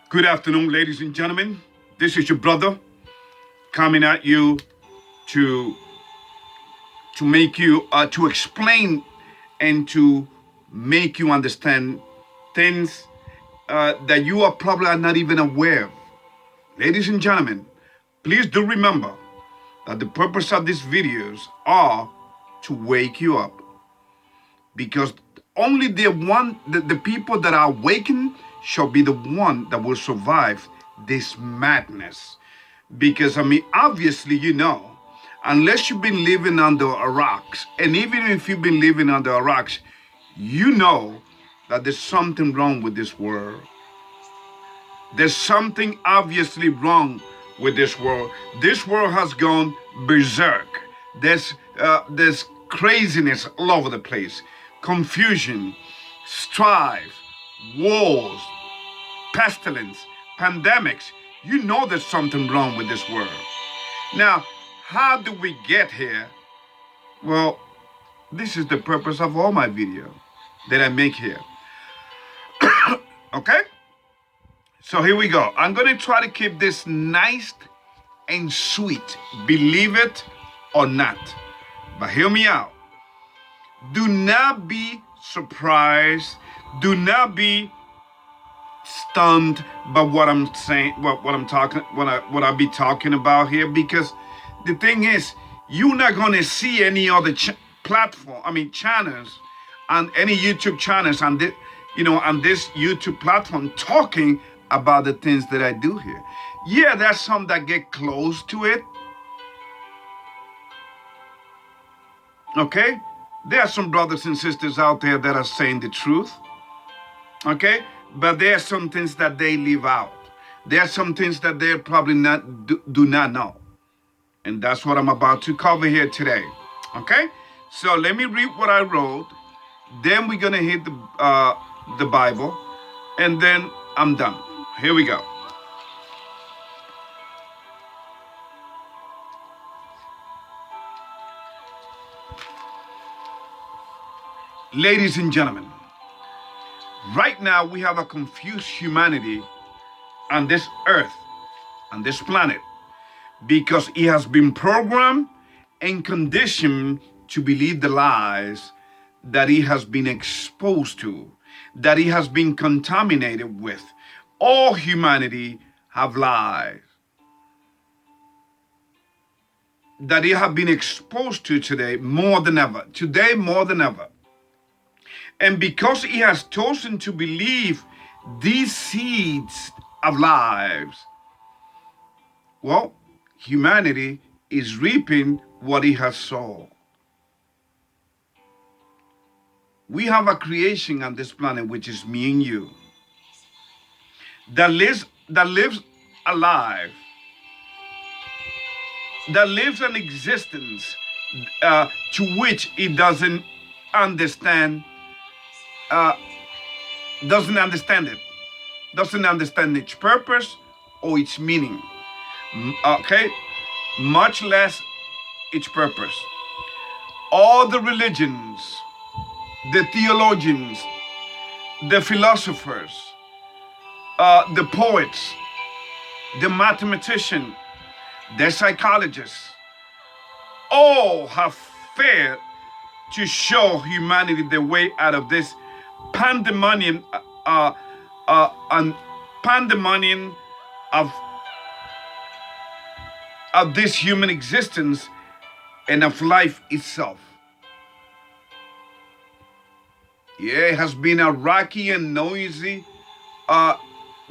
Good afternoon, ladies and gentlemen. This is your brother coming at you to make you to explain and to make you understand things that you are probably not even aware of. Ladies and gentlemen, please do remember that the purpose of these videos are to wake you up, because only the people that are awakened shall be the one that will survive this madness. Because obviously, unless you've been living under a rocks, and even if you've been living under a rocks, you know that there's something wrong with this world. There's something obviously wrong with this world. This world has gone berserk. There's craziness all over the place. Confusion, strife, wars, pestilence, pandemics. You know there's something wrong with this world. Now, how do we get here? Well, this is the purpose of all my videos that I make here. Okay? So here we go. I'm going to try to keep this nice and sweet, believe it or not. But hear me out. Do not be surprised. Do not be stunned by what I'm saying, what I be talking about here, because the thing is, you're not going to see any other channels, and any YouTube channels on this, on this YouTube platform talking about the things that I do here. Yeah, there's some that get close to it. Okay? There are some brothers and sisters out there that are saying the truth. Okay? But there are some things that they leave out. There are some things that they probably do not know. And that's what I'm about to cover here today. Okay? So let me read what I wrote. Then we're going to hit the Bible. And then I'm done. Here we go. Ladies and gentlemen, right now we have a confused humanity on this earth, on this planet, because it has been programmed and conditioned to believe the lies that it has been exposed to, that it has been contaminated with. All humanity have lies that it have been exposed to today more than ever. Today more than ever. And because he has chosen to believe these seeds of lives, well, humanity is reaping what he has sown. We have a creation on this planet, which is me and you, that lives alive, that lives an existence to which it doesn't understand. Doesn't understand its purpose or its meaning. Okay, much less its purpose. All the religions, the theologians, the philosophers, the poets, the mathematicians, the psychologists, all have failed to show humanity the way out of this pandemonium and pandemonium of this human existence and of life itself. Yeah, it has been a rocky and noisy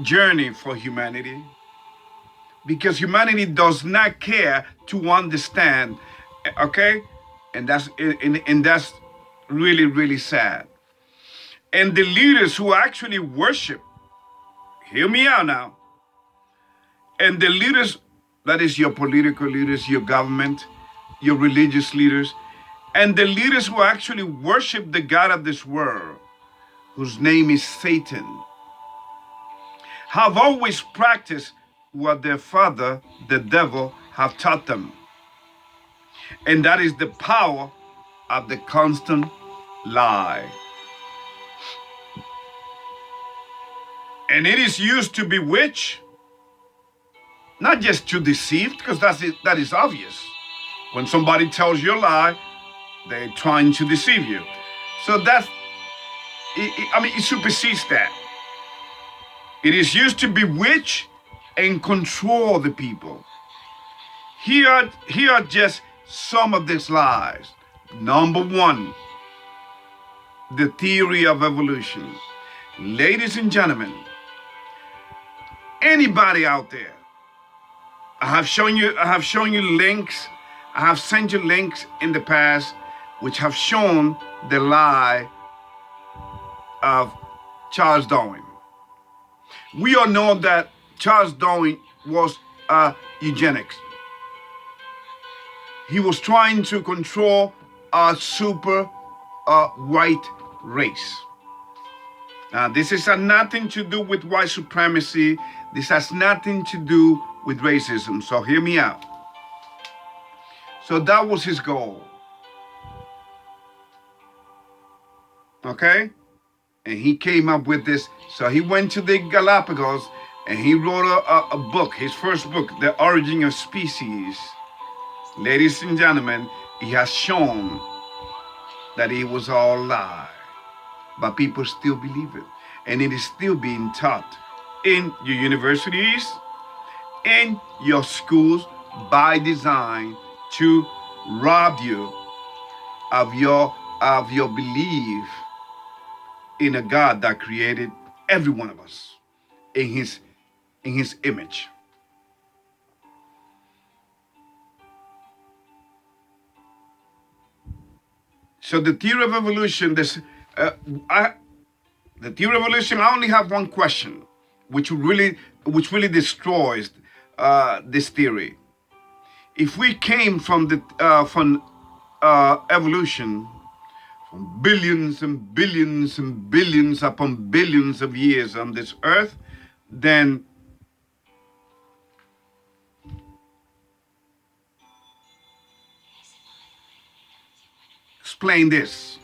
journey for humanity, because humanity does not care to understand. Okay, and that's really, really sad. And the leaders who actually worship, hear me out now, and the leaders, that is your political leaders, your government, your religious leaders, and the leaders who actually worship the God of this world, whose name is Satan, have always practiced what their father, the devil, have taught them. And that is the power of the constant lie. And it is used to bewitch, not just to deceive, because that is obvious. When somebody tells you a lie, they're trying to deceive you. So it supersedes that. It is used to bewitch and control the people. Here are just some of these lies. Number one, the theory of evolution. Ladies and gentlemen, anybody out there, I have shown you links. I have sent you links in the past which have shown the lie of Charles Darwin. We all know that Charles Darwin was eugenics. He was trying to control a super white race. Now, this has nothing to do with white supremacy. This has nothing to do with racism. So hear me out. So that was his goal. Okay? And he came up with this. So he went to the Galapagos and he wrote a book, his first book, The Origin of Species. Ladies and gentlemen, he has shown that it was all a lie. But people still believe it. And it is still being taught in your universities, in your schools, by design to rob you of your belief in a God that created every one of us in his image. So the theory of evolution, the theory of evolution, I only have one question, which really destroys this theory. If we came from evolution, from billions and billions and billions upon billions of years on this earth, then explain this.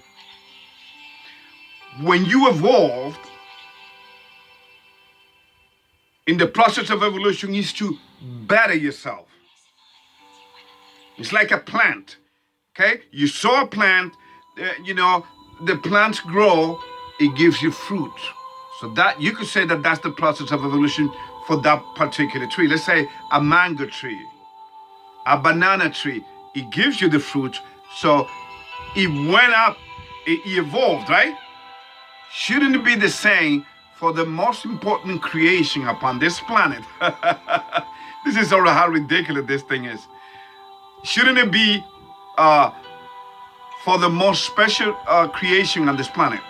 When you evolved, in the process of evolution is to better yourself. It's like a plant, okay? You sow a plant, the plants grow, it gives you fruit. So that you could say that that's the process of evolution for that particular tree. Let's say a mango tree, a banana tree, it gives you the fruit. So it went up, it evolved, right? Shouldn't it be the same for the most important creation upon this planet? This is sort of how ridiculous this thing is. Shouldn't it be for the most special creation on this planet?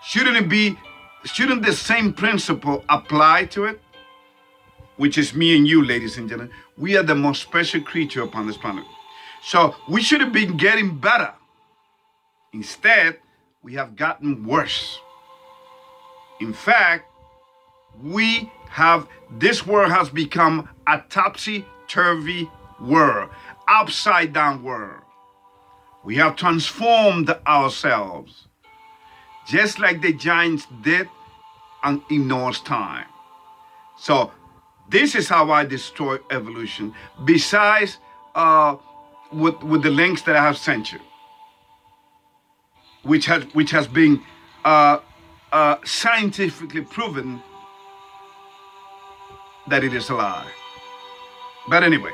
Shouldn't the same principle apply to it? Which is me and you, ladies and gentlemen. We are the most special creature upon this planet. So we should have been getting better. Instead, we have gotten worse. In fact, this world has become a topsy-turvy world, upside down world. We have transformed ourselves, just like the giants did in Noah's time. So this is how I destroy evolution, besides with the links that I have sent you, which has been scientifically proven that it is a lie. But anyway,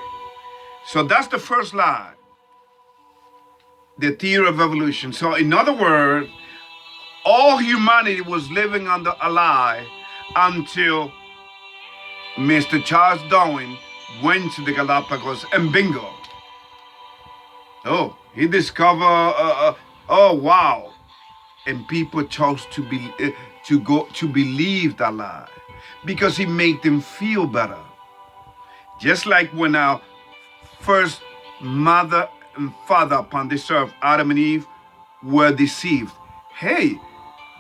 so that's the first lie, the theory of evolution. So in other words, all humanity was living under a lie until Mr. Charles Darwin went to the Galapagos and bingo. Oh, he discovered, oh wow. And people chose to believe that lie because it made them feel better. Just like when our first mother and father upon this earth, Adam and Eve, were deceived. Hey,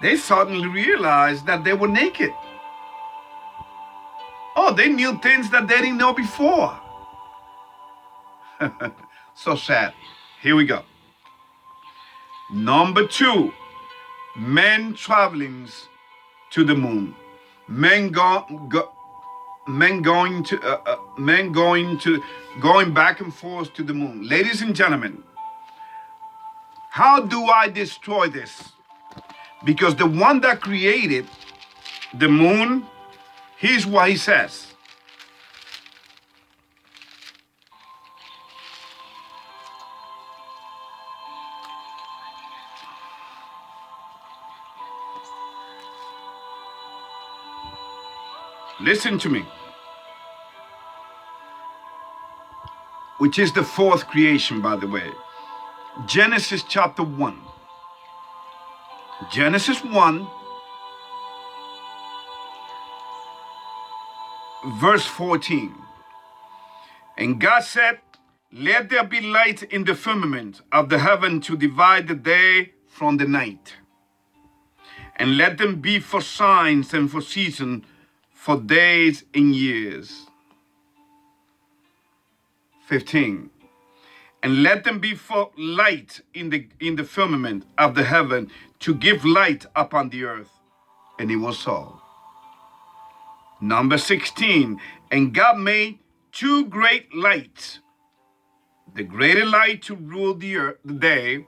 they suddenly realized that they were naked. Oh, they knew things that they didn't know before. So sad. Here we go. Number 2, men traveling to the moon. Men going back and forth to the moon. Ladies and gentlemen, how do I destroy this? Because the one that created the moon, here's what he says. Listen to me. Which is the fourth creation, by the way. Genesis chapter 1. Genesis 1, verse 14. And God said, let there be light in the firmament of the heaven to divide the day from the night. And let them be for signs and for seasons, for days and years. 15. And let them be for light in the firmament of the heaven to give light upon the earth. And it was so. Number 16. And God made two great lights. The greater light to rule the earth, the day,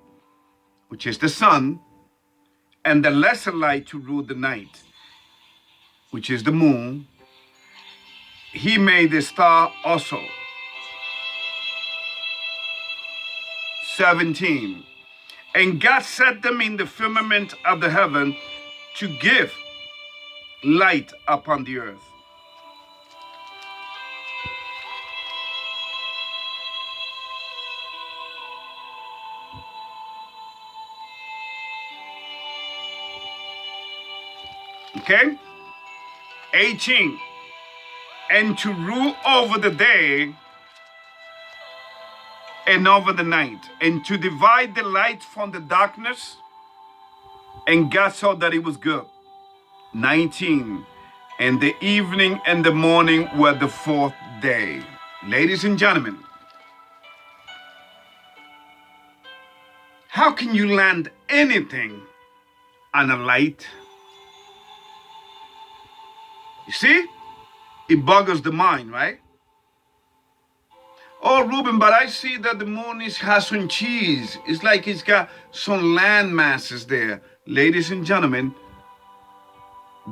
which is the sun, and the lesser light to rule the night, which is the moon. He made the star also. 17. And God set them in the firmament of the heaven to give light upon the earth. Okay? 18. And to rule over the day and over the night, and to divide the light from the darkness. And God saw that it was good. 19. And the evening and the morning were the fourth day. Ladies and gentlemen, how can you land anything on a light? You see? It boggles the mind, right? Oh, Ruben, but I see that the moon has some cheese. It's like it's got some land masses there. Ladies and gentlemen,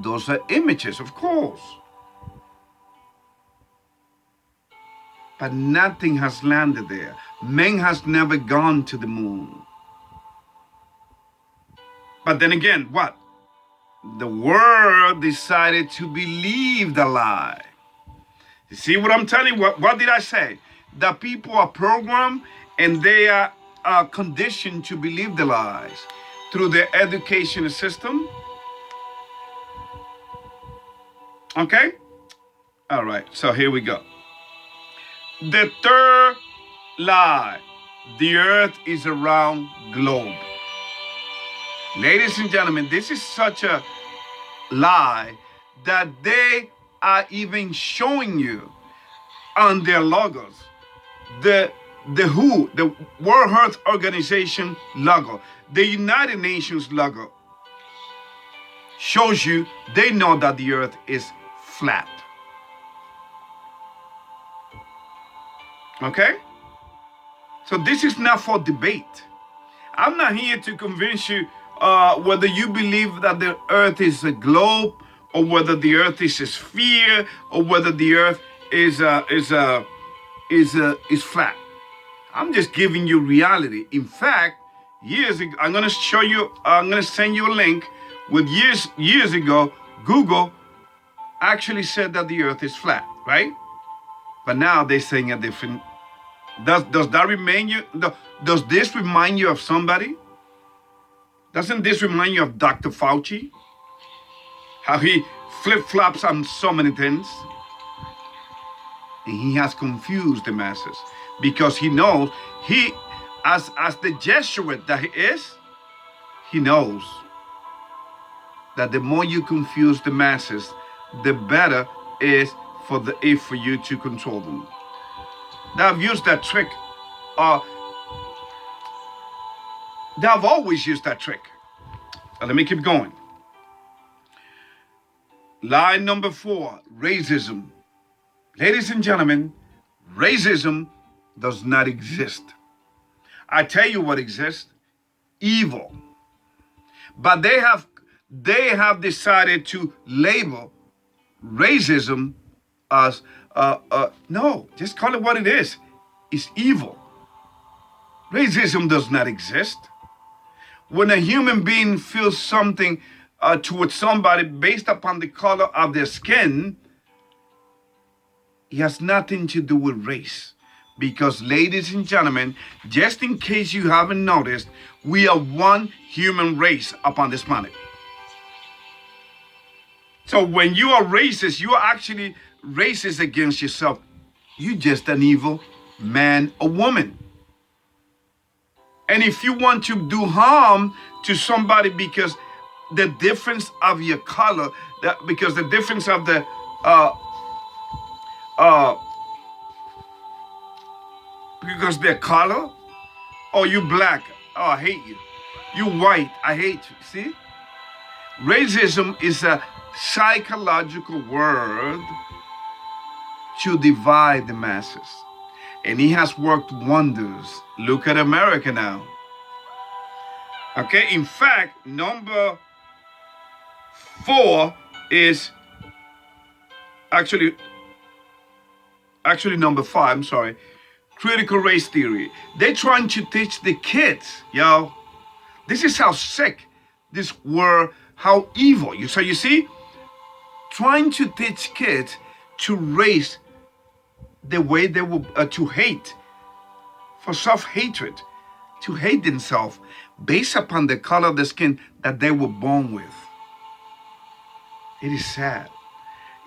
those are images, of course. But nothing has landed there. Man has never gone to the moon. But then again, what? The world decided to believe the lie. You see what I'm telling you? What did I say? That people are programmed and they are conditioned to believe the lies through their education system. Okay? All right, so here we go. The third lie. The earth is a round globe. Ladies and gentlemen, this is such a lie that they are even showing you on their logos. The WHO, the World Health Organization logo, the United Nations logo shows you they know that the earth is flat. Okay? So this is not for debate. I'm not here to convince you whether you believe that the earth is a globe, or whether the earth is a sphere, or whether the earth is flat. I'm just giving you reality. In fact, years ago, I'm gonna send you a link with years ago, Google actually said that the earth is flat, right? But now they're saying a different. Does that remind you? Does this remind you of somebody? Doesn't this remind you of Dr. Fauci? How he flip-flops on so many things? And he has confused the masses because he knows as the Jesuit that he is, he knows that the more you confuse the masses, the better is for you to control them. Now, I've used that trick. I've always used that trick. Let me keep going. Lie number 4, racism. Ladies and gentlemen, racism does not exist. I tell you what exists, evil. But they have decided to label racism as no, just call it what it is. It's evil. Racism does not exist. When a human being feels something towards somebody based upon the color of their skin, it has nothing to do with race. Because, ladies and gentlemen, just in case you haven't noticed, we are one human race upon this planet. So when you are racist, you are actually racist against yourself. You're just an evil man or woman. And if you want to do harm to somebody because the difference of your color, because the difference of the because their color, oh, you black, oh, I hate you. You white, I hate you. See? Racism is a psychological word to divide the masses. And it has worked wonders. Look at America now. Okay, in fact, number 4 is actually number 5, I'm sorry. Critical race theory. They're trying to teach the kids, yo. This is how sick this word, how evil. So you see, trying to teach kids to race the way they will, to hate, for self-hatred, to hate themselves based upon the color of the skin that they were born with. It is sad.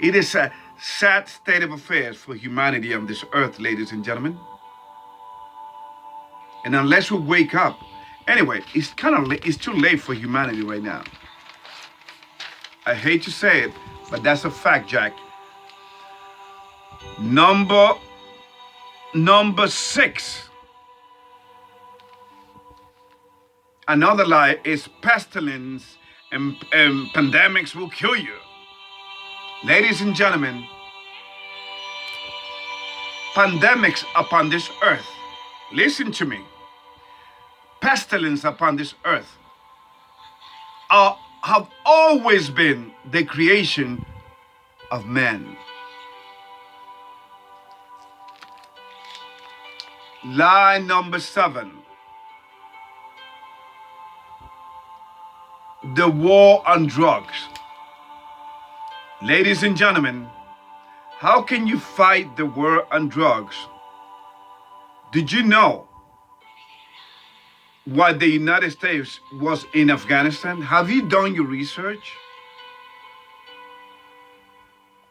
It is a sad state of affairs for humanity on this earth, ladies and gentlemen. And unless we wake up, anyway, it's too late for humanity right now. I hate to say it, but that's a fact, Jack. Number 6. Another lie is pestilence and pandemics will kill you. Ladies and gentlemen, pandemics upon this earth, listen to me, pestilence upon this earth have always been the creation of man. Lie number 7. The war on drugs. Ladies and gentlemen, how can you fight the war on drugs? Did you know why the United States was in Afghanistan? Have you done your research?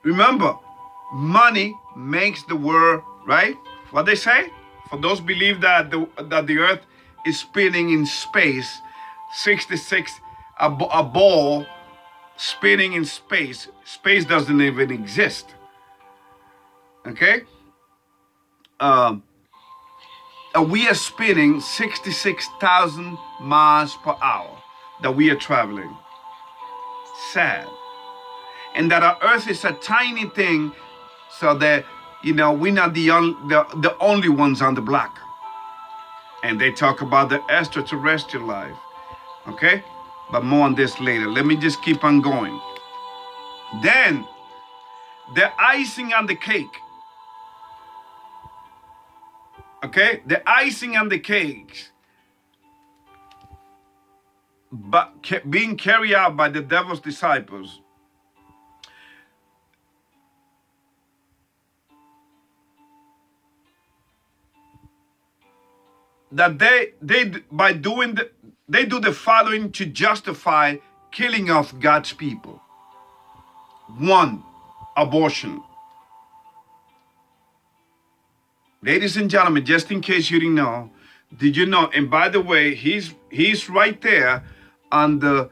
Remember, money makes the world, right? What they say? For those believe that the earth is spinning in space, 66, a ball spinning in space. Space doesn't even exist. Okay? We are spinning 66,000 miles per hour that we are traveling. Sad. And that our earth is a tiny thing, so that, you know, we're not the only ones on the block. And they talk about the extraterrestrial life. Okay? But more on this later. Let me just keep on going. Then, the icing on the cake. Okay? The icing on the cakes, but being carried out by the devil's disciples, that they do the following to justify killing of God's people. 1, abortion. Ladies and gentlemen, just in case you didn't know, did you know? And by the way, he's right there on the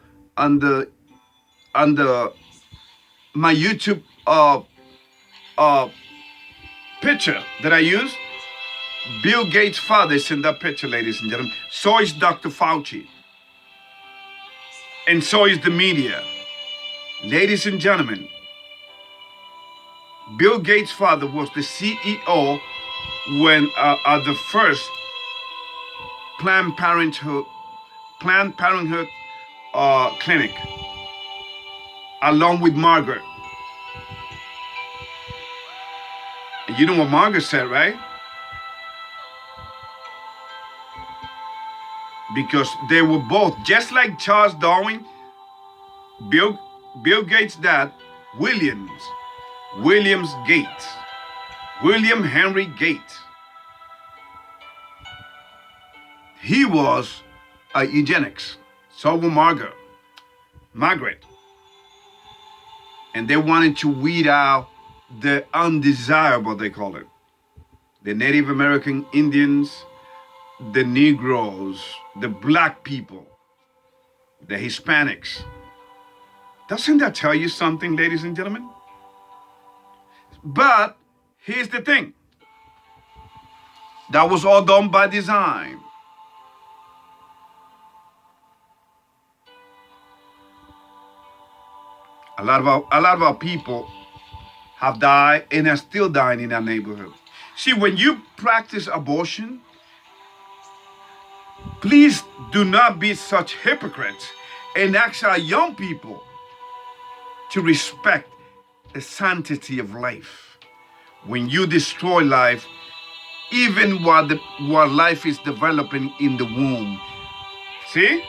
my YouTube picture that I use. Bill Gates' father is in that picture, ladies and gentlemen. So is Dr. Fauci. And so is the media. Ladies and gentlemen, Bill Gates' father was the CEO when the first Planned Parenthood clinic, along with Margaret. And you know what Margaret said, right? Because they were both, just like Charles Darwin, Bill Gates' dad, William Gates, William Henry Gates. He was a eugenics. So was Margaret. And they wanted to weed out the undesirable, they call it. The Native American Indians, the Negroes, the black people, the Hispanics. Doesn't that tell you something, ladies and gentlemen? But here's the thing. That was all done by design. A lot of our people have died and are still dying in our neighborhood. See, when you practice abortion, please do not be such hypocrites and ask our young people to respect the sanctity of life. When you destroy life, even while life is developing in the womb. See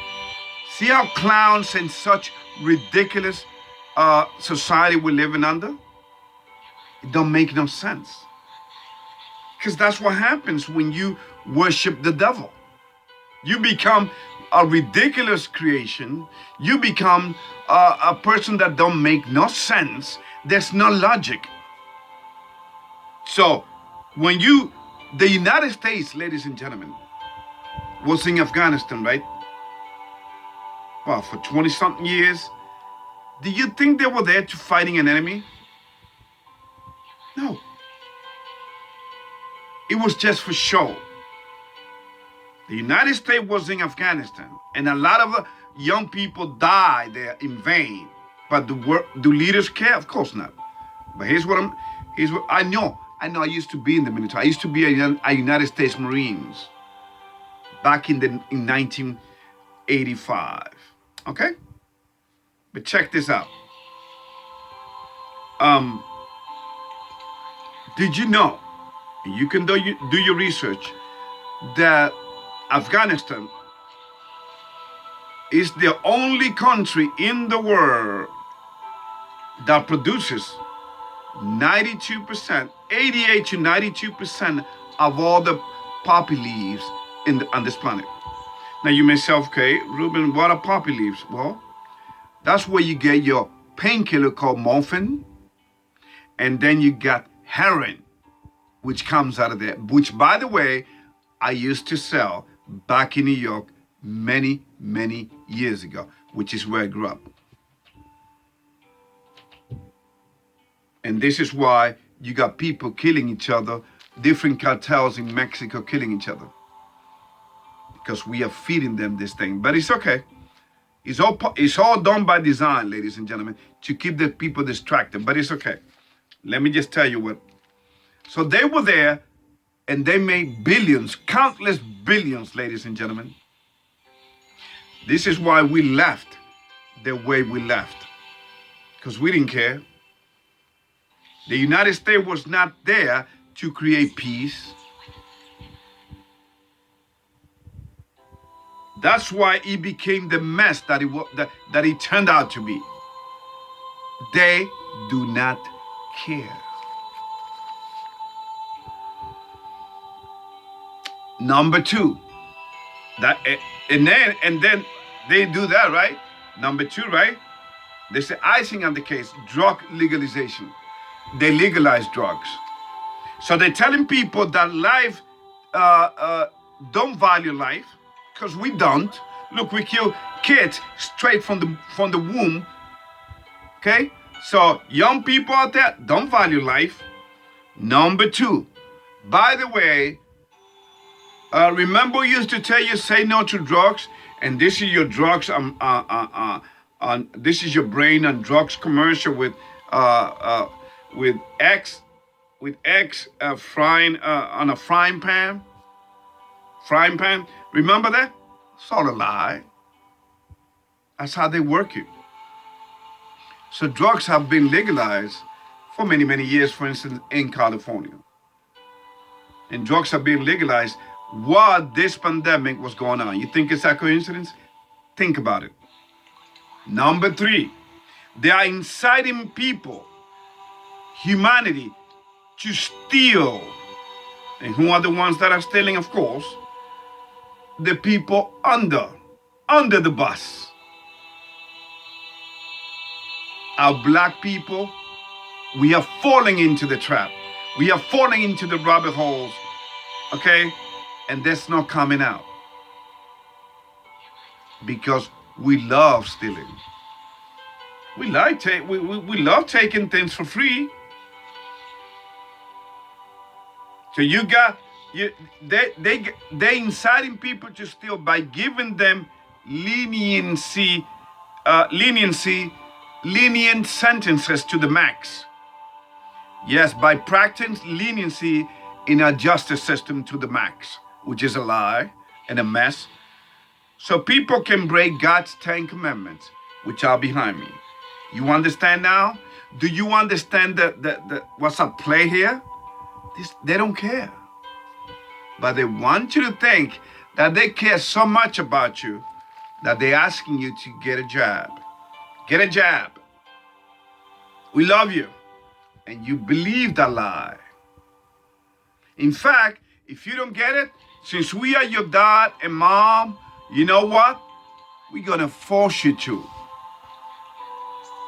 how clowns and such ridiculous society we're living under? It don't make no sense. Because that's what happens when you worship the devil. You become a ridiculous creation. You become a person that don't make no sense. There's no logic. So when the United States, ladies and gentlemen, was in Afghanistan, right? Well, for 20-something years. Do you think they were there to fighting an enemy? No. It was just for show. The United States was in Afghanistan, and a lot of young people died there in vain. But do leaders care? Of course not. But here's what I know. I used to be in the military. I used to be a United States Marines back in 1985. Okay? But check this out. Did you know, and you can do your research, that Afghanistan is the only country in the world that produces 92%, 88 to 92% of all the poppy leaves on this planet. Now you may say, okay, Ruben, what are poppy leaves? Well, that's where you get your painkiller called morphine, and then you got heroin, which comes out of there, which, by the way, I used to sell back in New York many, many years ago, which is where I grew up. And this is why you got people killing each other, different cartels in Mexico killing each other, because we are feeding them this thing. But it's okay. It's all done by design, ladies and gentlemen, to keep the people distracted, but it's okay. Let me just tell you what. So they were there, and they made billions, countless billions, ladies and gentlemen. This is why we left the way we left, because we didn't care. The United States was not there to create peace. That's why it became the mess that it turned out to be. They do not care. Number two, and then they do that, right? Number two, right? There's the icing on the case, drug legalization. They legalize drugs. So they're telling people that life, don't value life, because we don't. Look, we kill kids straight from the womb. Okay? So young people out there don't value life. Number two, by the way, remember we used to tell you, say no to drugs, and this is your drugs, this is your brain on drugs commercial with with eggs frying on a frying pan. Frying pan. Remember that? It's all a lie. That's how they work it. So drugs have been legalized for many, many years, for instance, in California. And drugs have been legalized while this pandemic was going on. You think it's a coincidence? Think about it. Number 3, they are inciting people, humanity, to steal. And who are the ones that are stealing? Of course, the people under the bus. Our black people, we are falling into the trap. We are falling into the rabbit holes, okay? And that's not coming out. Because we love stealing. We love taking things for free. So they inciting people to steal by giving them lenient sentences to the max. Yes, by practicing leniency in our justice system to the max, which is a lie and a mess. So people can break God's 10 commandments, which are behind me. You understand now? Do you understand what's at play here? They don't care. But they want you to think that they care so much about you that they're asking you to get a jab. Get a jab. We love you. And you believe that lie. In fact, if you don't get it, since we are your dad and mom, you know what? We're going to force you to.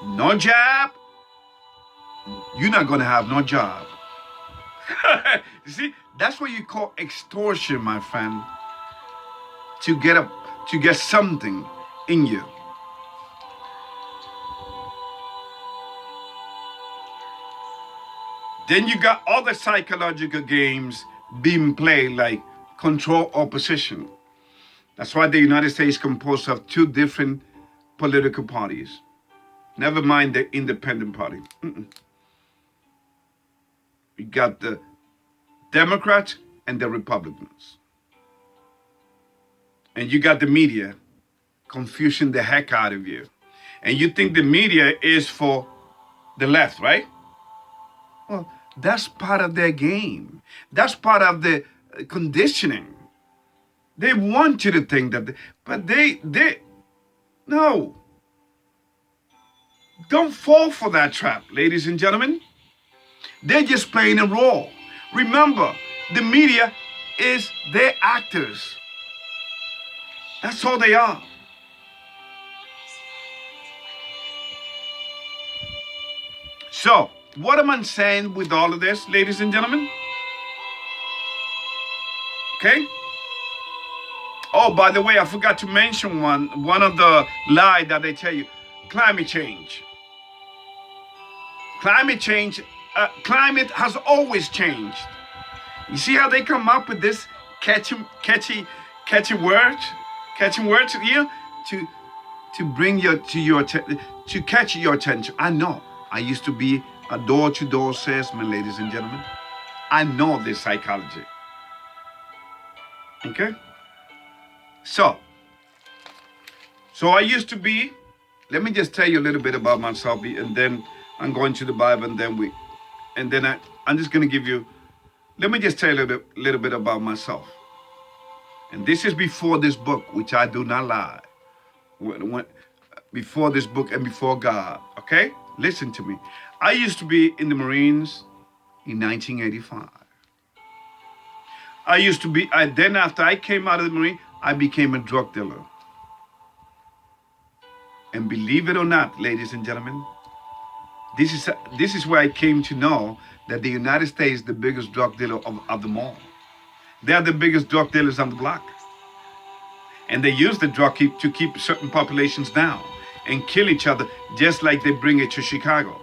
No jab, you're not going to have no job. You see, that's what you call extortion, my friend. To get something in you. Then you got other psychological games being played, like control opposition. That's why the United States is composed of 2 different political parties. Never mind the independent party. You got the Democrats and the Republicans. And you got the media confusing the heck out of you. And you think the media is for the left, right? Well, that's part of their game. That's part of the conditioning. They want you to think that, but no. Don't fall for that trap, ladies and gentlemen. They're just playing a role. Remember, the media is their actors. That's all they are. So, what am I saying with all of this, ladies and gentlemen? Okay? Oh, by the way, I forgot to mention one of the lies that they tell you. Climate change. Climate change, climate has always changed. You see how they come up with this catchy words here to bring to catch your attention. I know. I used to be a door-to-door salesman, ladies and gentlemen. I know this psychology. Okay? So I used to be, let me just tell you a little bit about myself, and then I'm going to the Bible, and then I'm just going to give you, let me just tell you a little bit about myself. And this is before this book, which I do not lie. Before this book and before God, okay? Listen to me. I used to be in the Marines in 1985. Then after I came out of the Marine, I became a drug dealer. And believe it or not, ladies and gentlemen, this is where I came to know that the United States is the biggest drug dealer of them all. They are the biggest drug dealers on the block. And they use the drug to keep certain populations down and kill each other, just like they bring it to Chicago.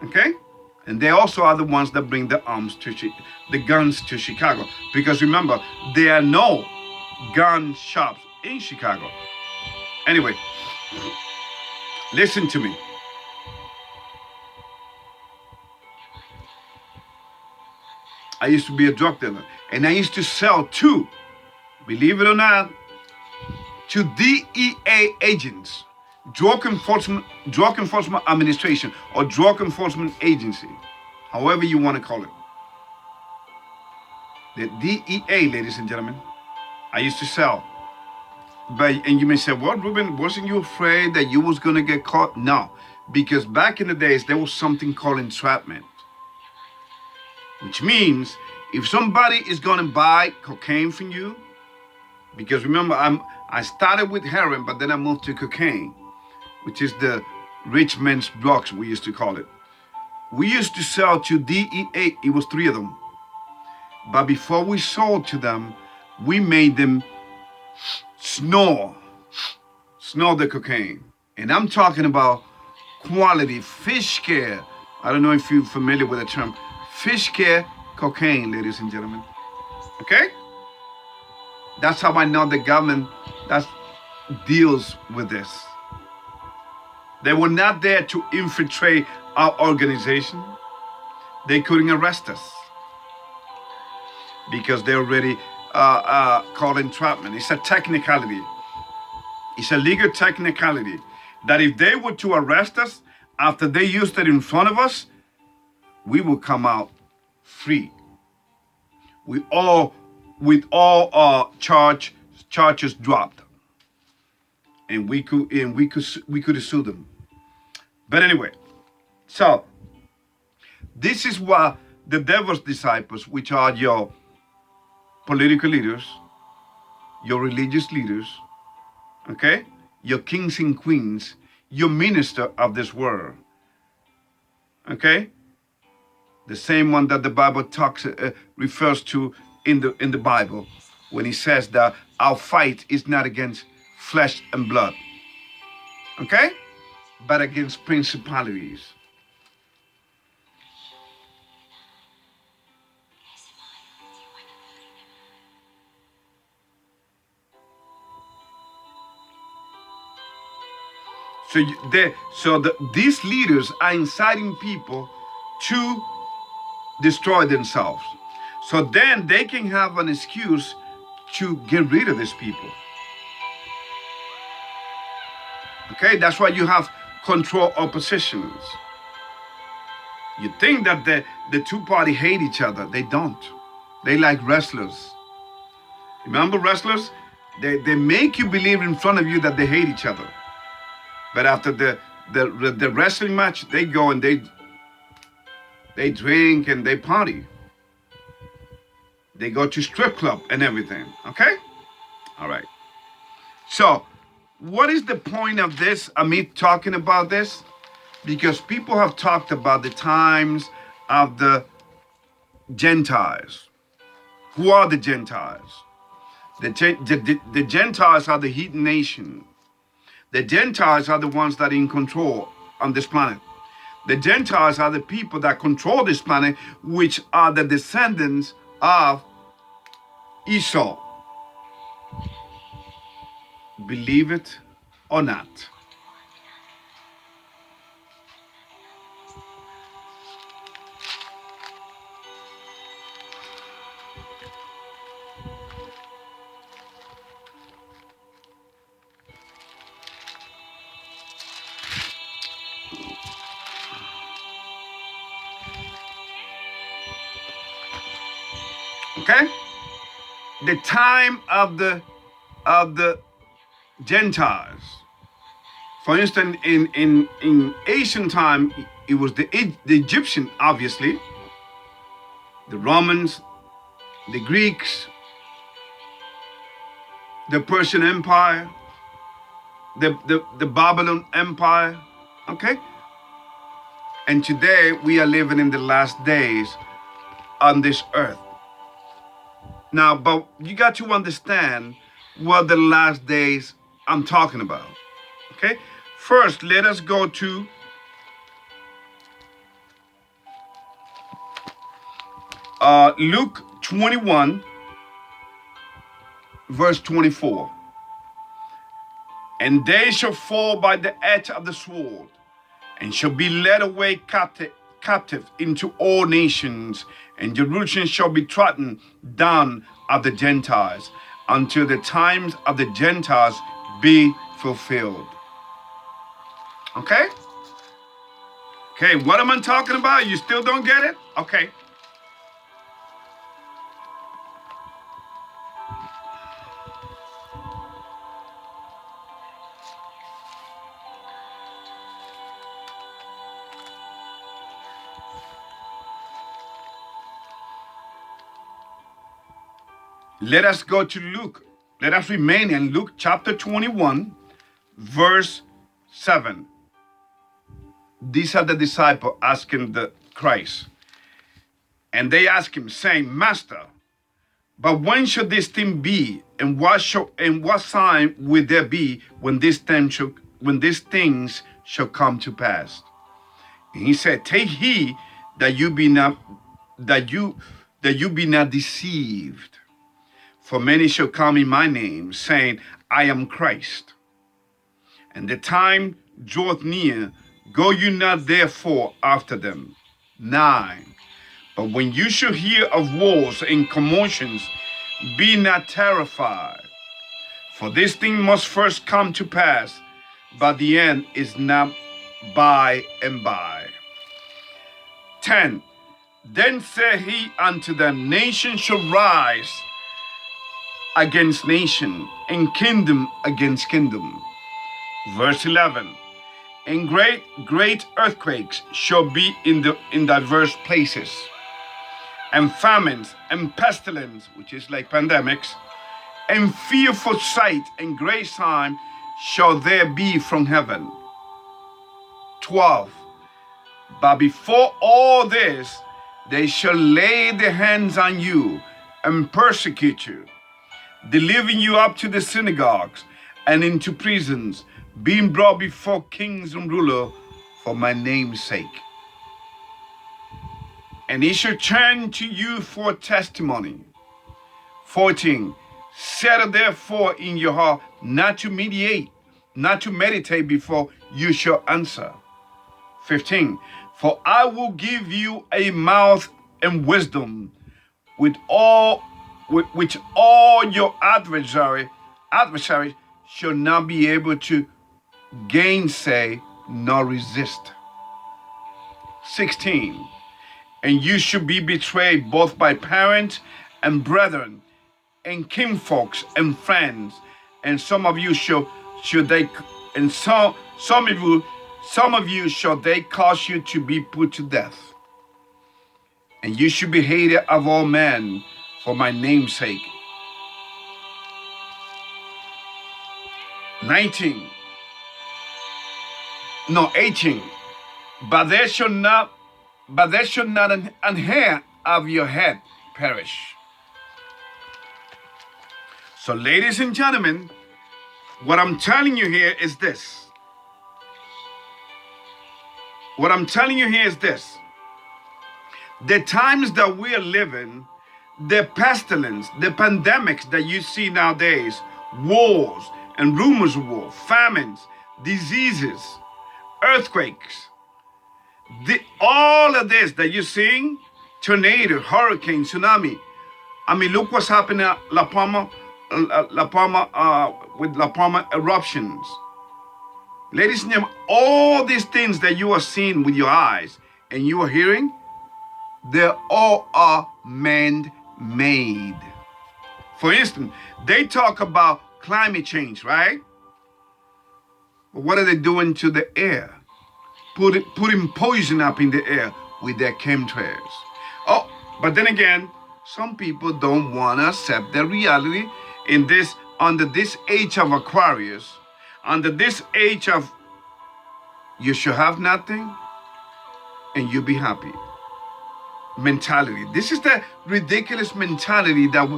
Okay? And they also are the ones that bring the guns to Chicago. Because remember, there are no gun shops in Chicago. Anyway, listen to me. I used to be a drug dealer. And I used to sell to, believe it or not, to DEA agents, Drug Enforcement Administration, or Drug Enforcement Agency, however you want to call it. The DEA, ladies and gentlemen, I used to sell. But, and you may say, well, Ruben, wasn't you afraid that you was going to get caught? No, because back in the days, there was something called entrapment, which means if somebody is going to buy cocaine from you, because remember, I started with heroin, but then I moved to cocaine, which is the rich man's drugs, we used to call it. We used to sell to DEA, it was 3 of them. But before we sold to them, we made them snore the cocaine. And I'm talking about quality fish care. I don't know if you're familiar with the term fish care cocaine, ladies and gentlemen. Okay? That's how I know the government deals with this. They were not there to infiltrate our organization. They couldn't arrest us because they already called entrapment. It's a technicality. It's a legal technicality that if they were to arrest us after they used it in front of us, we would come out free. With all charges dropped, and we could sue them. But anyway, so this is what the devil's disciples, which are your political leaders, your religious leaders, okay, your kings and queens, your minister of this world, okay, the same one that the Bible refers to in the Bible when he says that our fight is not against flesh and blood, okay, but against principalities. These leaders are inciting people to destroy themselves. So then they can have an excuse to get rid of these people. Okay, that's why you have control oppositions. You think that the two parties hate each other. They don't. They like wrestlers. Remember wrestlers? They make you believe in front of you that they hate each other. But after the wrestling match, they go and they drink and they party. They go to strip club and everything, okay? All right. So, what is the point of this, me talking about this? Because people have talked about the times of the Gentiles. Who are the Gentiles? The Gentiles are the heathen nation. The Gentiles are the ones that are in control on this planet. The Gentiles are the people that control this planet, which are the descendants of Esau. Believe it or not. Okay? The time of the Gentiles. For instance, in ancient time, it was the Egyptian, obviously, the Romans, the Greeks, the Persian Empire, the Babylon Empire, okay? And today we are living in the last days on this earth. Now, but you got to understand what the last days I'm talking about, okay? First, let us go to Luke 21, verse 24. And they shall fall by the edge of the sword, and shall be led away captive captive into all nations, and Jerusalem shall be trodden down of the Gentiles, until the times of the Gentiles be fulfilled. Okay? Okay, what am I talking about? You still don't get it? Okay. Let us go to Luke. Let us remain in Luke chapter 21, verse 7. These are the disciples asking the Christ. And they ask him, saying, Master, but when shall this thing be? And what sign will there be when these things shall come to pass? And he said, Take heed that you be not deceived. For many shall come in my name, saying, I am Christ. And the time draweth near, go you not therefore after them. 9. But when you shall hear of wars and commotions, be not terrified. For this thing must first come to pass, but the end is not by and by. 10. Then said he unto them, Nation shall rise against nation, and kingdom against kingdom. Verse 11. And great earthquakes shall be in diverse places, and famines and pestilence, which is like pandemics, and fearful sight and great sign shall there be from heaven. 12. But before all this, they shall lay their hands on you and persecute you, delivering you up to the synagogues and into prisons, being brought before kings and rulers for my name's sake. And he shall turn to you for testimony. 14. Settle therefore in your heart not to meditate before you shall answer. 15. For I will give you a mouth and wisdom which all your adversaries shall not be able to gainsay nor resist. 16. And you shall be betrayed both by parents and brethren and kinfolks and friends, and some of you shall they cause you to be put to death. And you shall be hated of all men for my name's sake. 18. But there shall not an hair of your head perish. So, ladies and gentlemen, what I'm telling you here is this. The times that we are living, the pestilence, the pandemics that you see nowadays, wars and rumors of war, famines, diseases, earthquakes, all of this that you're seeing, tornado, hurricane, tsunami. I mean, look what's happening at La Palma with La Palma eruptions. Ladies and gentlemen, all these things that you are seeing with your eyes and you are hearing, they all are man-made. For instance, they talk about climate change, right? But what are they doing to the air? Putting poison up in the air with their chemtrails. Oh, but then again, some people don't want to accept the reality under this age of Aquarius, under this age of you should have nothing and you be happy mentality. This is the ridiculous mentality that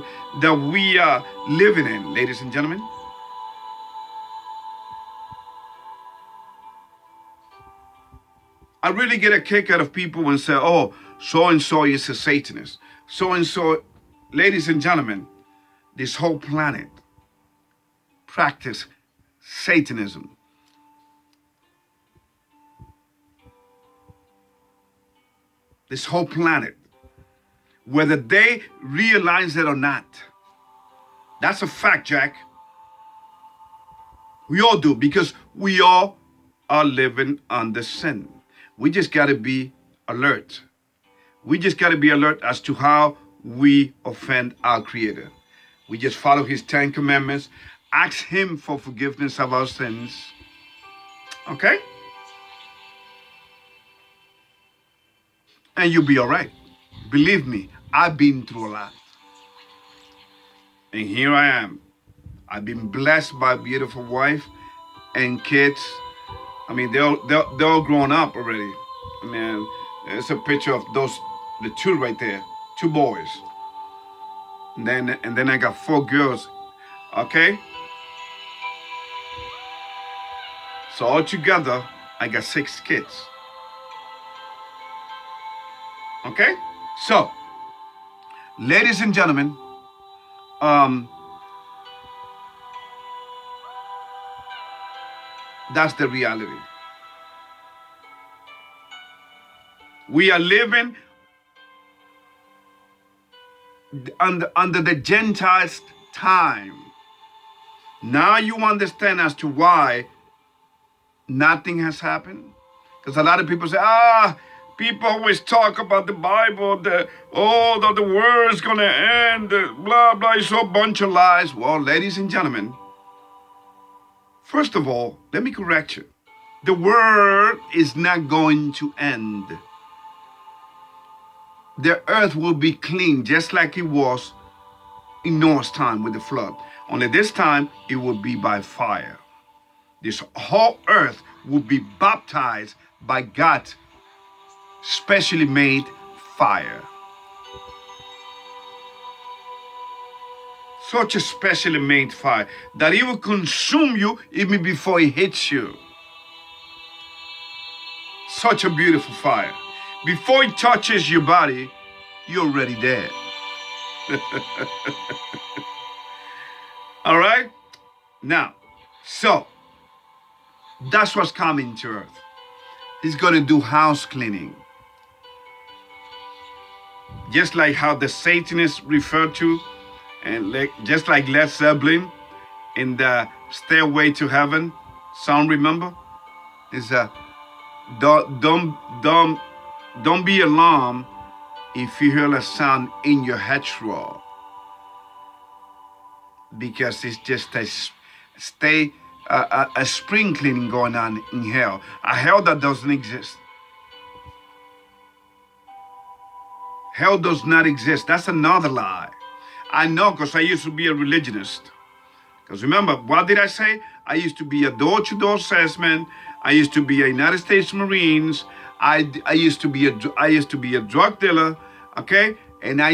we are living in, ladies and gentlemen. I really get a kick out of people when say, oh, so-and-so is a Satanist. So-and-so, ladies and gentlemen, this whole planet practice Satanism. this whole planet, whether they realize it or not. That's a fact, Jack. We all do, because we all are living under sin. We just got to be alert. We just got to be alert as to how we offend our Creator. We just follow His 10 commandments, ask Him for forgiveness of our sins. Okay? And you'll be all right. Believe me, I've been through a lot. And here I am. I've been blessed by a beautiful wife and kids. I mean, they're all grown up already. I mean, there's a picture of the two right there, 2 boys. And then I got 4 girls. Okay? So altogether, I got 6 kids. Okay? So, ladies and gentlemen, that's the reality. We are living under the Gentiles' time. Now you understand as to why nothing has happened. Because a lot of people say, people always talk about the Bible, that the world's going to end, blah, blah. It's a bunch of lies. Well, ladies and gentlemen, first of all, let me correct you. The world is not going to end. The earth will be clean just like it was in Noah's time with the flood. Only this time, it will be by fire. This whole earth will be baptized by God's specially made fire. Such a specially made fire that it will consume you even before it hits you. Such a beautiful fire. Before it touches your body, you're already dead. All right? Now, so that's what's coming to earth. He's going to do house cleaning. Just like how the Satanists refer to, and just like Led Zeppelin in the Stairway to Heaven song, remember? Is don't be alarmed if you hear a sound in your headroom, because it's just a spring cleaning going on in hell. A hell that doesn't exist. Hell does not exist. That's another lie. I know, because I used to be a religionist. Because remember, what did I say? I used to be a door-to-door salesman. I used to be a United States Marines. I used to be a drug dealer. Okay, and I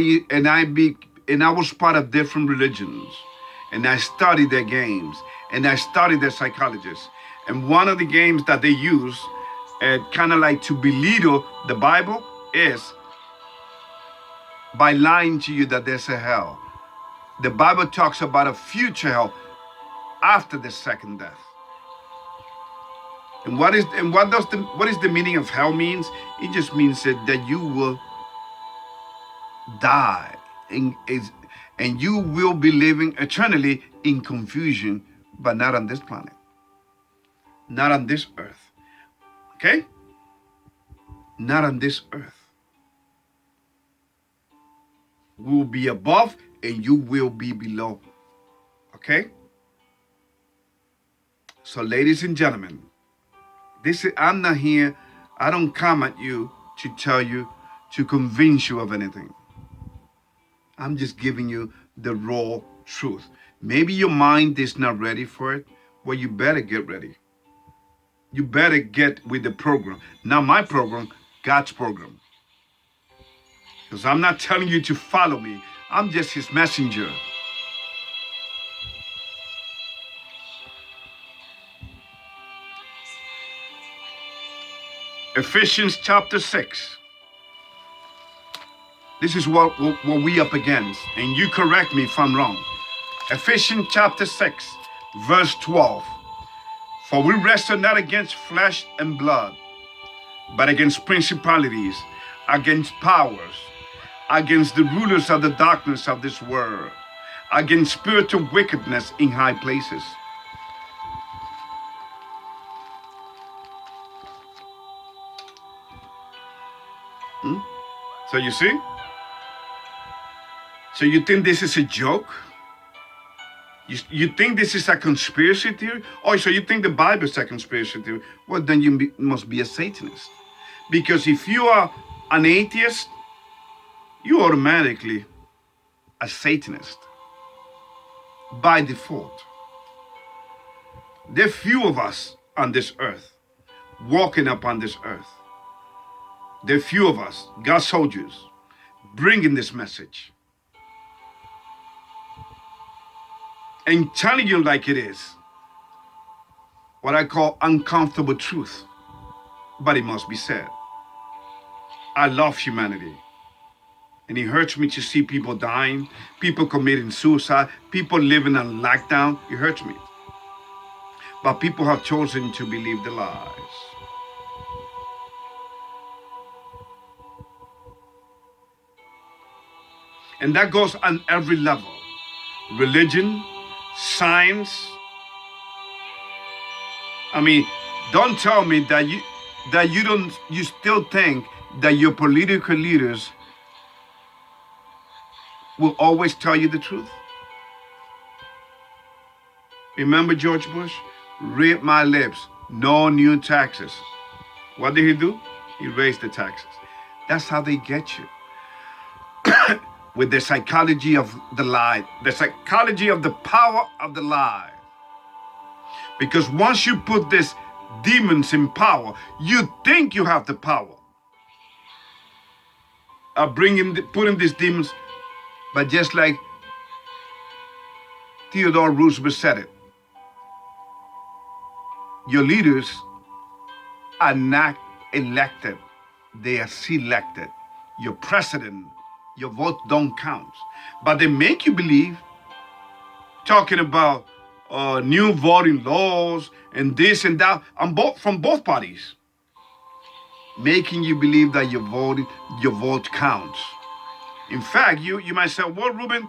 was part of different religions, and I studied their games, and I studied their psychologists. And one of the games that they use, kind of like to belittle the Bible, is by lying to you that there's a hell. The Bible talks about a future hell after the second death. And what is the meaning of hell means? It just means that you will die and you will be living eternally in confusion, but not on this planet, not on this earth. Okay? Not on this earth. We will be above and you will be below. Okay? So, ladies and gentlemen, I'm not here, I don't come at you to tell you, to convince you of anything. I'm just giving you the raw truth. Maybe your mind is not ready for it. Well, you better get ready. You better get with the program. Not my program, God's program. Because I'm not telling you to follow me. I'm just His messenger. Ephesians chapter 6. This is what we up against. And you correct me if I'm wrong. Ephesians chapter 6, verse 12. For we wrestle not against flesh and blood, but against principalities, against powers, against the rulers of the darkness of this world, against spiritual wickedness in high places. So you see? So you think this is a joke? You think this is a conspiracy theory? Oh, so you think the Bible is a conspiracy theory? Well, then you must be a Satanist. Because if you are an atheist, you're automatically a Satanist by default. There are few of us on this earth, walking upon this earth. There are few of us, God's soldiers, bringing this message and telling you like it is, what I call uncomfortable truth, but it must be said. I love humanity, and it hurts me to see people dying, people committing suicide, people living on lockdown. It hurts me. But people have chosen to believe the lies. And that goes on every level. Religion, science. I mean, don't tell me that you still think that your political leaders will always tell you the truth. Remember George Bush? Read my lips, no new taxes. What did he do? He raised the taxes. That's how they get you. With the psychology of the lie, the psychology of the power of the lie. Because once you put these demons in power, you think you have the power of putting these demons, but just like Theodore Roosevelt said it, your leaders are not elected, they are selected. Your president, your vote don't count. But they make you believe, talking about new voting laws and this and that from both parties, making you believe that your vote counts. In fact, you might say, well, Ruben,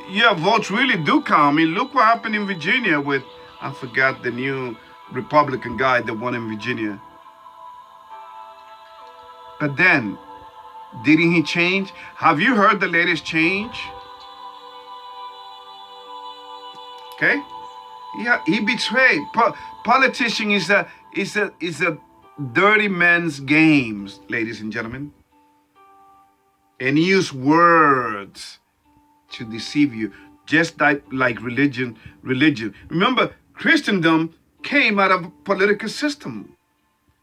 yeah, votes really do count. I mean, look what happened in Virginia with, I forgot the new Republican guy that won in Virginia. But then, didn't he change? Have you heard the latest change? Okay, yeah, he betrayed. Politician is a dirty man's games, ladies and gentlemen, and he use words to deceive you, just like religion. Remember, Christendom came out of a political system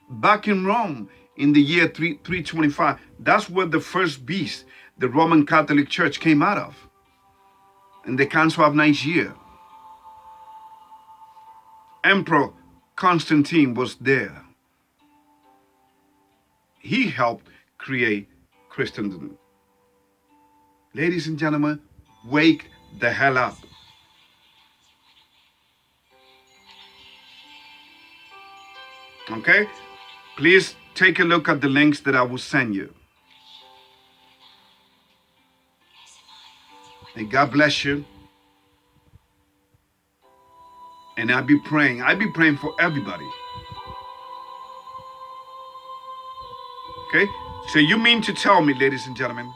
back in Rome in the year 325. That's where the first beast, the Roman Catholic Church, came out of, in the Council of Nicaea. Emperor Constantine was there. He helped create Christendom. Ladies and gentlemen, wake the hell up. Okay? Please take a look at the links that I will send you. May God bless you. And I'll be praying. I'll be praying for everybody. Okay? So you mean to tell me, ladies and gentlemen,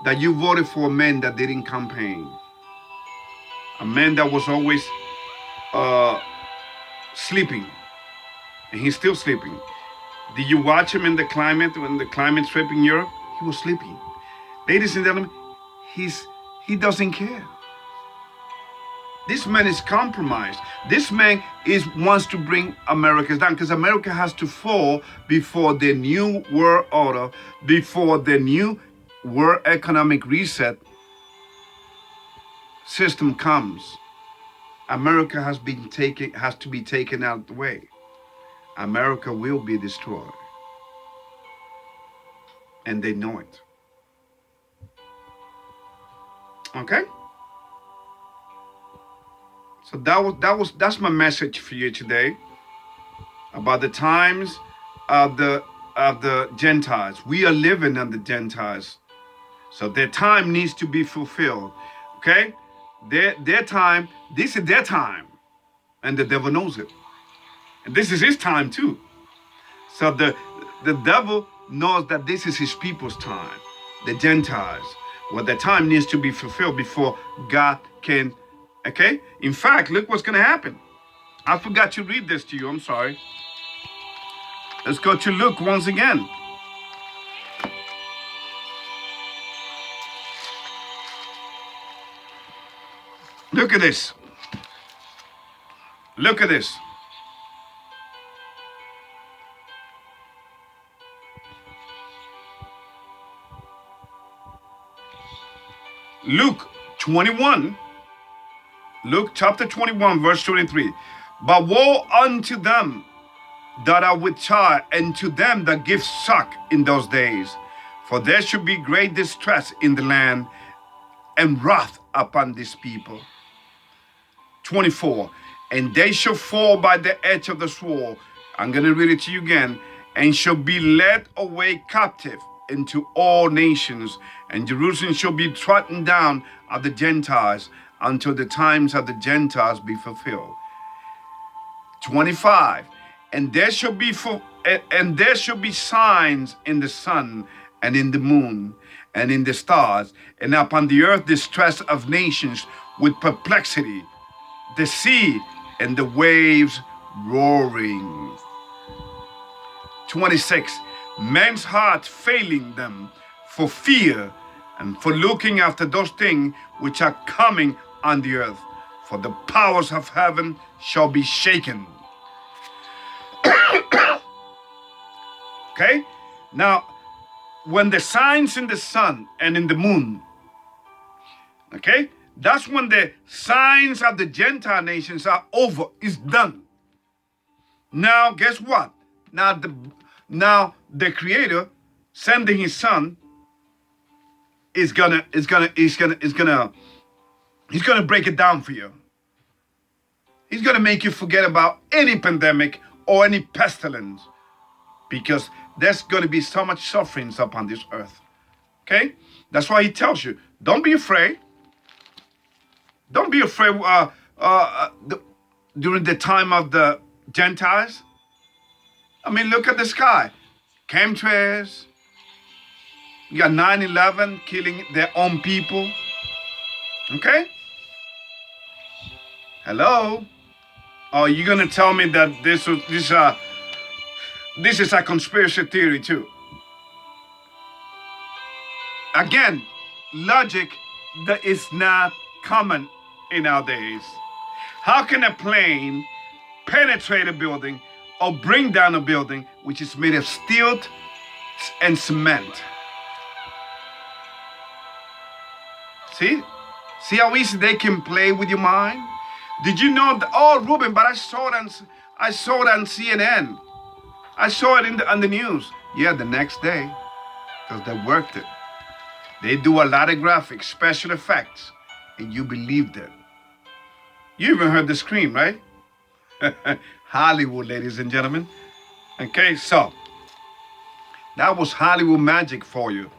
that you voted for a man that didn't campaign? A man that was always sleeping. And he's still sleeping. Did you watch him in the climate, when the climate trip in Europe? He was sleeping. Ladies and gentlemen, he doesn't care. This man is compromised. This man wants to bring America down, because America has to fall before the new world order, before the new world economic reset system comes. America has to be taken out of the way. America will be destroyed. And they know it. Okay? So that's my message for you today about the times of the of the Gentiles. We are living under Gentiles. So their time needs to be fulfilled. Okay? Their time, this is their time. And the devil knows it. And this is his time too. So the devil knows that this is his people's time, the Gentiles. Well, the time needs to be fulfilled before God can, okay? In fact, look what's going to happen. I forgot to read this to you. I'm sorry. Let's go to Luke once again. Look at this. Look at this. Luke 21, Luke chapter 21, verse 23. But woe unto them that are with child, and to them that give suck in those days. For there should be great distress in the land, and wrath upon this people. 24. And they shall fall by the edge of the sword. I'm going to read it to you again. And shall be led away captive into all nations, and Jerusalem shall be trodden down of the Gentiles until the times of the Gentiles be fulfilled. 25. And there shall be signs in the sun and in the moon and in the stars, and upon the earth distress of nations with perplexity, the sea and the waves roaring. 26. Men's hearts failing them for fear and for looking after those things which are coming on the earth, for the powers of heaven shall be shaken. Okay? Now, when the signs in the sun and in the moon, okay, that's when the signs of the Gentile nations are over, it's done. Now, guess what? Now the Creator sending His Son is gonna break it down for you. He's gonna make you forget about any pandemic or any pestilence, because there's gonna be so much sufferings upon this earth. Okay, that's why He tells you, don't be afraid. Don't be afraid during the time of the Gentiles. I mean, look at the sky. Chemtrails. You got 9/11 killing their own people. Okay? Hello? Oh, you're gonna tell me that this is a conspiracy theory too? Again, logic that is not common in our days. How can a plane penetrate a building or bring down a building which is made of steel and cement? See how easy they can play with your mind? Did you know that? Oh, Ruben, but I saw it on CNN. I saw it on the news. Yeah, the next day, because they worked it. They do a lot of graphics, special effects, and you believed it. You even heard the scream, right? Hollywood, ladies and gentlemen. Okay, so that was Hollywood magic for you.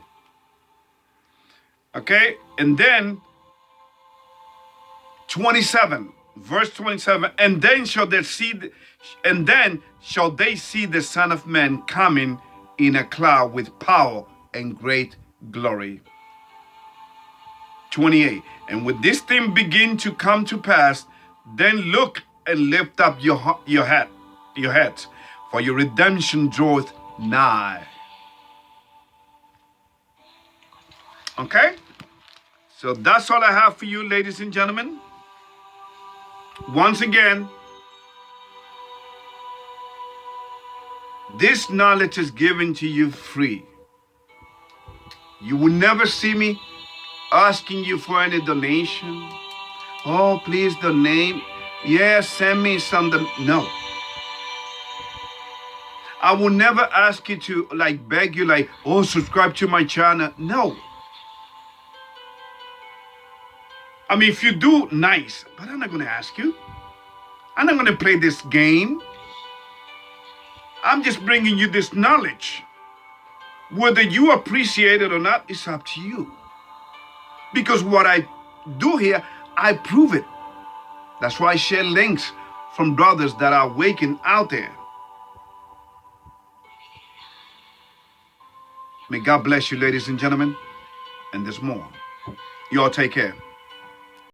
Okay, and then 27, verse 27, and then shall they see the Son of Man coming in a cloud with power and great glory. 28, and when this thing begin to come to pass, then look and lift up your heads, for your redemption draweth nigh. Okay? So that's all I have for you, ladies and gentlemen. Once again, this knowledge is given to you free. You will never see me asking you for any donation. Oh, please donate. Yeah, send me some. No. I will never ask you to beg you oh, subscribe to my channel. No. I mean, if you do, nice, but I'm not going to ask you. I'm not going to play this game. I'm just bringing you this knowledge Whether you appreciate it or not, it's up to you. Because what I do here, I prove it. That's why I share links from brothers that are waking out there. May God bless you, ladies and gentlemen. And there's more. Y'all take care.